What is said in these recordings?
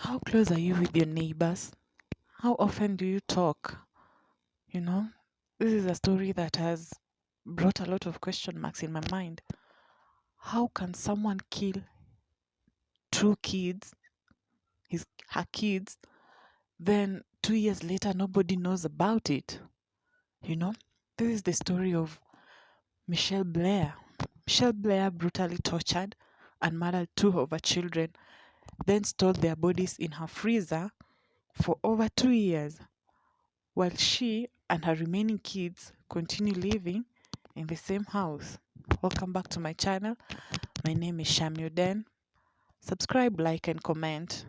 How close are you with your neighbors? How often do you talk? You know, this is a story that has brought a lot of question marks in my mind. How can someone kill two kids, her kids, then 2 years later nobody knows about it? You know, this is the story of Michelle Blair. Michelle Blair brutally tortured and murdered two of her children, then stored their bodies in her freezer for over 2 years, while she and her remaining kids continue living in the same house. Welcome back to my channel. My name is Shamyoden. Subscribe, like, and comment.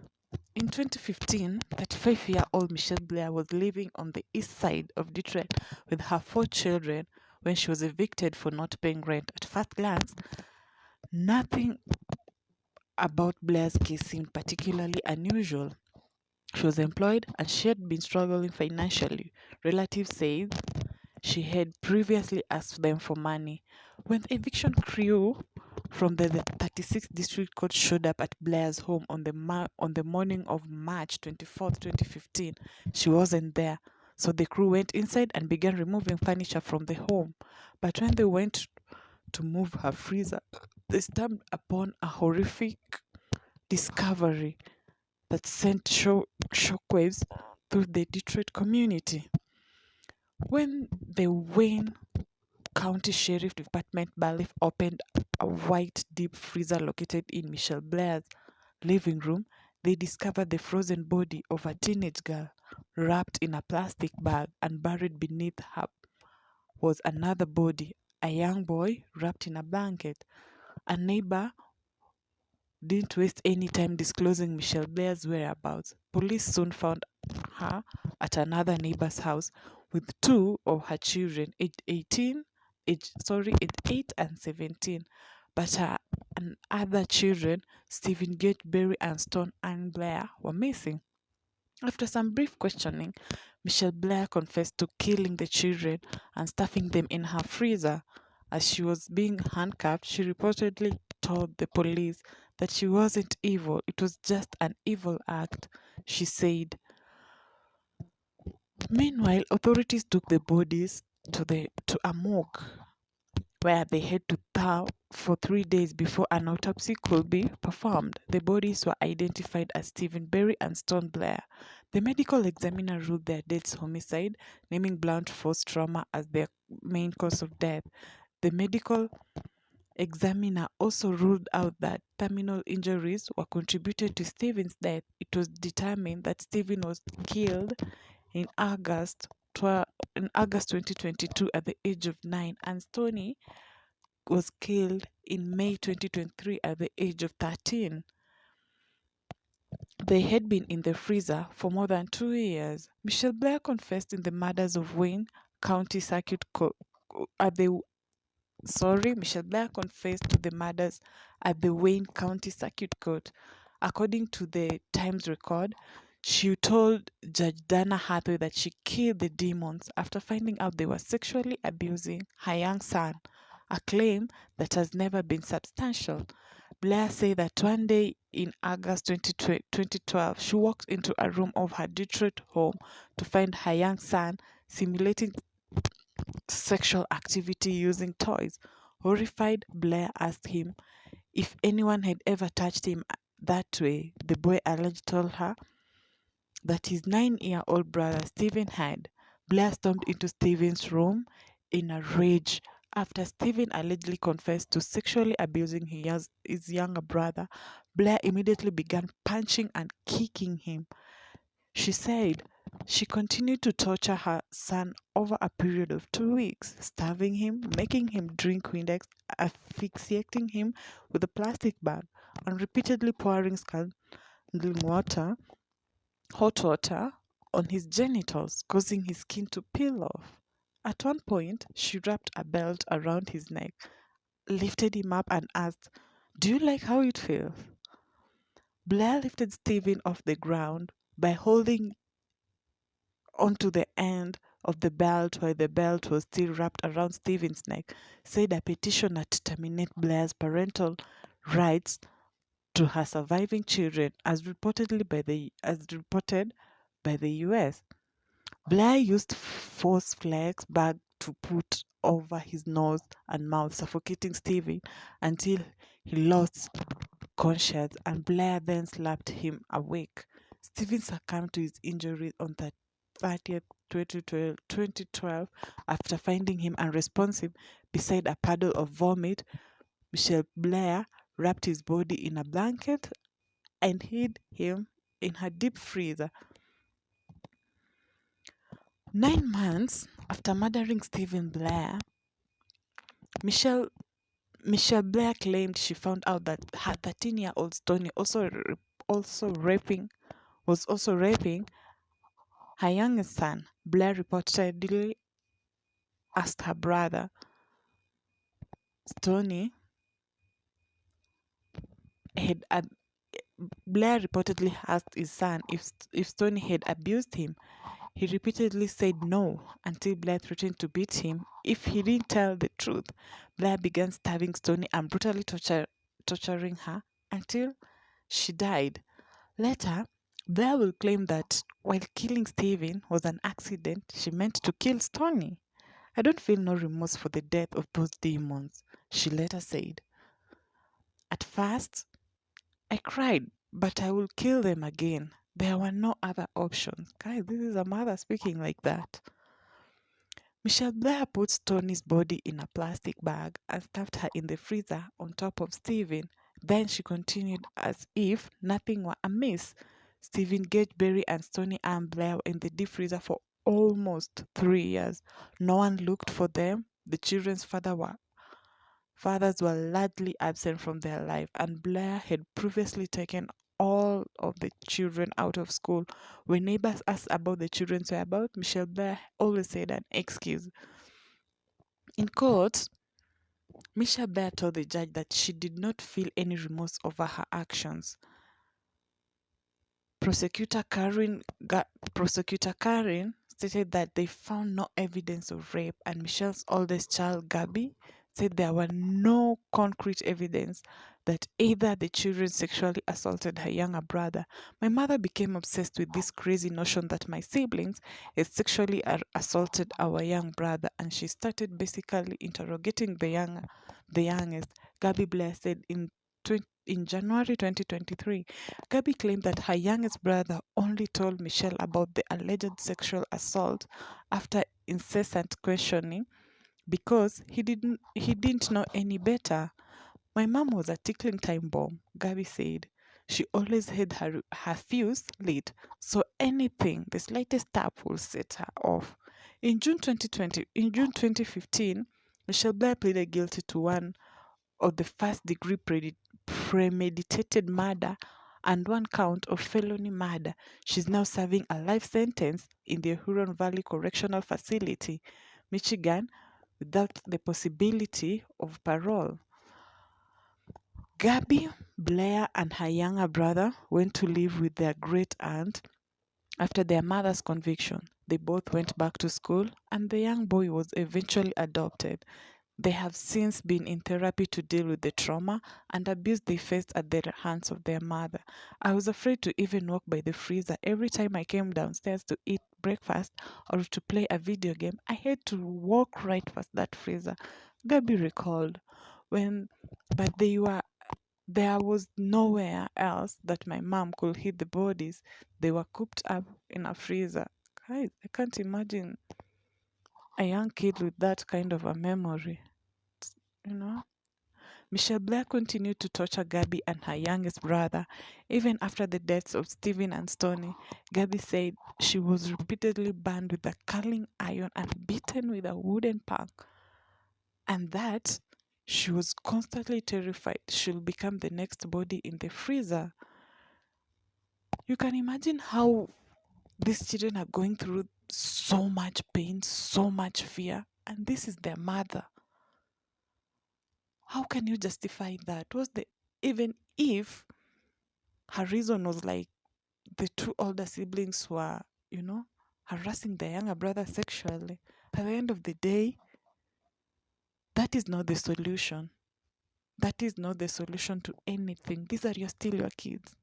In 2015, 35-year-old Michelle Blair was living on the east side of Detroit with her 4 children when she was evicted for not paying rent. At first glance, nothing about Blair's case seemed particularly unusual. She was employed and she had been struggling financially. Relatives said she had previously asked them for money. When the eviction crew from the 36th District Court showed up at Blair's home on the morning of March 24th, 2015, she wasn't there. So the crew went inside and began removing furniture from the home. But when they went to move her freezer, they stumbled upon a horrific discovery that sent shockwaves through the Detroit community. When the Wayne County Sheriff Department bailiff opened a white deep freezer located in Michelle Blair's living room, they discovered the frozen body of a teenage girl wrapped in a plastic bag, and buried beneath her was another body, a young boy wrapped in a blanket. A neighbor didn't waste any time disclosing Michelle Blair's whereabouts. Police soon found her at another neighbor's house with two of her children, aged 8 and 17. But her and other children, Stephen Gage Berry and Stone Ann Blair, were missing. After some brief questioning, Michelle Blair confessed to killing the children and stuffing them in her freezer. As she was being handcuffed, she reportedly told the police that she wasn't evil, it was just an evil act, she said. Meanwhile, authorities took the bodies to a morgue where they had to thaw for 3 days before an autopsy could be performed. The bodies were identified as Stephen Berry and Stone Blair. The medical examiner ruled their deaths homicide, naming blunt force trauma as their main cause of death. The medical examiner also ruled out that terminal injuries were contributed to Stephen's death. It was determined that Stephen was killed in August 2022 at the age of 9, and Stoney was killed in May 2023 at the age of 13. They had been in the freezer for more than 2 years. Michelle Blair confessed in the murders of Wayne County Circuit Court Michelle Blair confessed to the murders at the Wayne County Circuit Court. According to the Times record, she told Judge Dana Hathaway that she killed the demons after finding out they were sexually abusing her young son, a claim that has never been substantial. Blair said that one day in August 2012, she walked into a room of her Detroit home to find her young son simulating sexual activity using toys. Horrified, Blair asked him if anyone had ever touched him that way. The boy allegedly told her that his 9-year-old brother Stephen had. Blair stormed into Stephen's room in a rage. After Stephen allegedly confessed to sexually abusing his younger brother, Blair immediately began punching and kicking him. She said she continued to torture her son over a period of 2 weeks, starving him, making him drink Windex, asphyxiating him with a plastic bag, and repeatedly pouring scalding hot water on his genitals, causing his skin to peel off. At one point, she wrapped a belt around his neck, lifted him up, and asked, "Do you like how it feels?" Blair lifted Stephen off the ground by holding onto the end of the belt while the belt was still wrapped around Stephen's neck, said a petitioner to terminate Blair's parental rights to her surviving children, as reported by the US. Blair used force flex bag to put over his nose and mouth, suffocating Stephen until he lost conscious, and Blair then slapped him awake. Stephen succumbed to his injuries on the 30th 2012 after finding him unresponsive beside a puddle of vomit. Michelle Blair wrapped his body in a blanket and hid him in her deep freezer. 9 months after murdering Stephen Blair, Michelle Blair claimed she found out that her 13-year-old Stoney also raping was also raping her youngest son. Blair reportedly asked her brother Stoney had ab- Blair reportedly asked his son if Stoney had abused him. He repeatedly said no until Blair threatened to beat him if he didn't tell the truth. Blair began stabbing Stoney and brutally torturing her until she died. Later, Blair will claim that while killing Stephen was an accident, she meant to kill Stoney. I don't feel no remorse for the death of those demons, she later said. At first, I cried, but I will kill them again. There were no other options. Guys, this is a mother speaking like that. Michelle Blair put Stoney's body in a plastic bag and stuffed her in the freezer on top of Stephen. Then she continued as if nothing were amiss. Stephen, Gage, Berry, and Stoney and Blair were in the deep freezer for almost 3 years. No one looked for them. The children's fathers were largely absent from their life, and Blair had previously taken all of the children out of school. When neighbors asked about the children's whereabouts, Michelle Blair always said an excuse. In court, Michelle Blair told the judge that she did not feel any remorse over her actions. Prosecutor Karen stated that they found no evidence of rape, and Michelle's oldest child, Gabby, said there were no concrete evidence that either the children sexually assaulted her younger brother. My mother became obsessed with this crazy notion that my siblings had sexually assaulted our young brother, and she started basically interrogating the youngest, Gabby Blair said in January 2023. Gabby claimed that her youngest brother only told Michelle about the alleged sexual assault after incessant questioning because he didn't know any better. My mom was a tickling time bomb, Gabby said. She always had her fuse lit, so anything, the slightest tap will set her off. In June 2015, Michelle Blair pleaded guilty to one of the first-degree premeditated murder and one count of felony murder. She's now serving a life sentence in the Huron Valley Correctional Facility, Michigan, without the possibility of parole. Gabby Blair and her younger brother went to live with their great aunt after their mother's conviction. They both went back to school, and the young boy was eventually adopted. They have since been in therapy to deal with the trauma and abuse they faced at the hands of their mother. I was afraid to even walk by the freezer. Every time I came downstairs to eat breakfast or to play a video game, I had to walk right past that freezer, Gabby recalled. But there was nowhere else that my mom could hid the bodies. They were cooped up in a freezer. Guys, I can't imagine a young kid with that kind of a memory. You know? Michelle Blair continued to torture Gabby and her youngest brother. Even after the deaths of Stephen and Stoney, Gabby said she was repeatedly burned with a curling iron and beaten with a wooden punk, and that she was constantly terrified she'll become the next body in the freezer. You can imagine how these children are going through so much pain, so much fear, and this is their mother. How can you justify that? Even if her reason was like the two older siblings were, harassing their younger brother sexually, at the end of the day, that is not the solution. That is not the solution to anything. These are still your kids.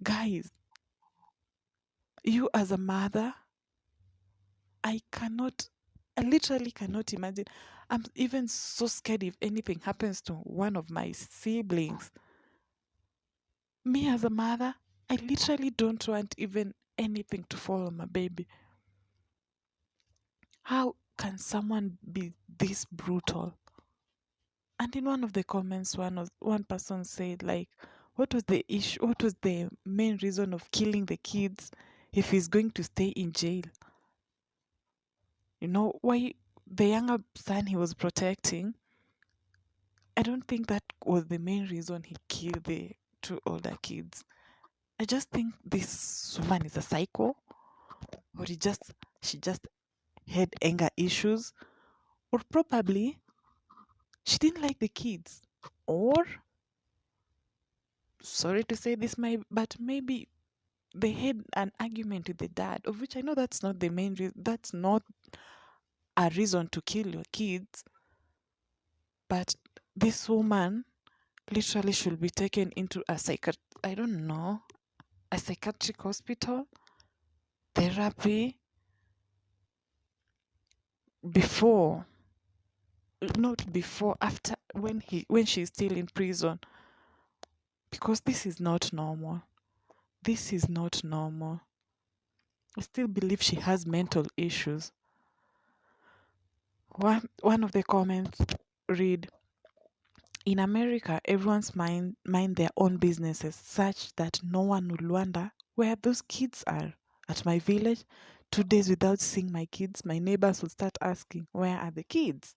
Guys, you as a mother, I literally cannot imagine. I'm even so scared if anything happens to one of my siblings. Me as a mother, I literally don't want even anything to fall on my baby. How can someone be this brutal? And in one of the comments, one person said, like, what was the issue? What was the main reason of killing the kids if he's going to stay in jail? You know, why the younger son he was protecting, I don't think that was the main reason he killed the two older kids. I just think this woman is a psycho, or she just had anger issues, or probably she didn't like the kids, or sorry to say this, but maybe they had an argument with the dad, of which I know that's not the main reason. That's not a reason to kill your kids. But this woman literally should be taken into I don't know, a psychiatric hospital, therapy before, not before, after, when she's still in prison, because this is not normal. This is not normal. I still believe she has mental issues. One of the comments read, in America, everyone's mind their own businesses such that no one will wonder where those kids are. At my village, 2 days without seeing my kids, my neighbors will start asking, where are the kids?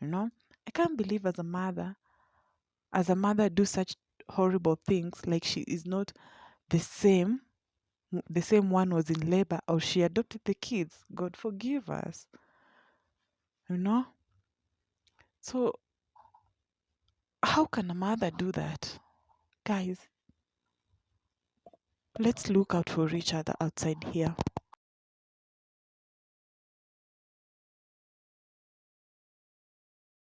You know, I can't believe as a mother do such horrible things, like she is not the same one was in labor, or she adopted the kids. God forgive us. You know? So how can a mother do that? Guys, let's look out for each other outside here.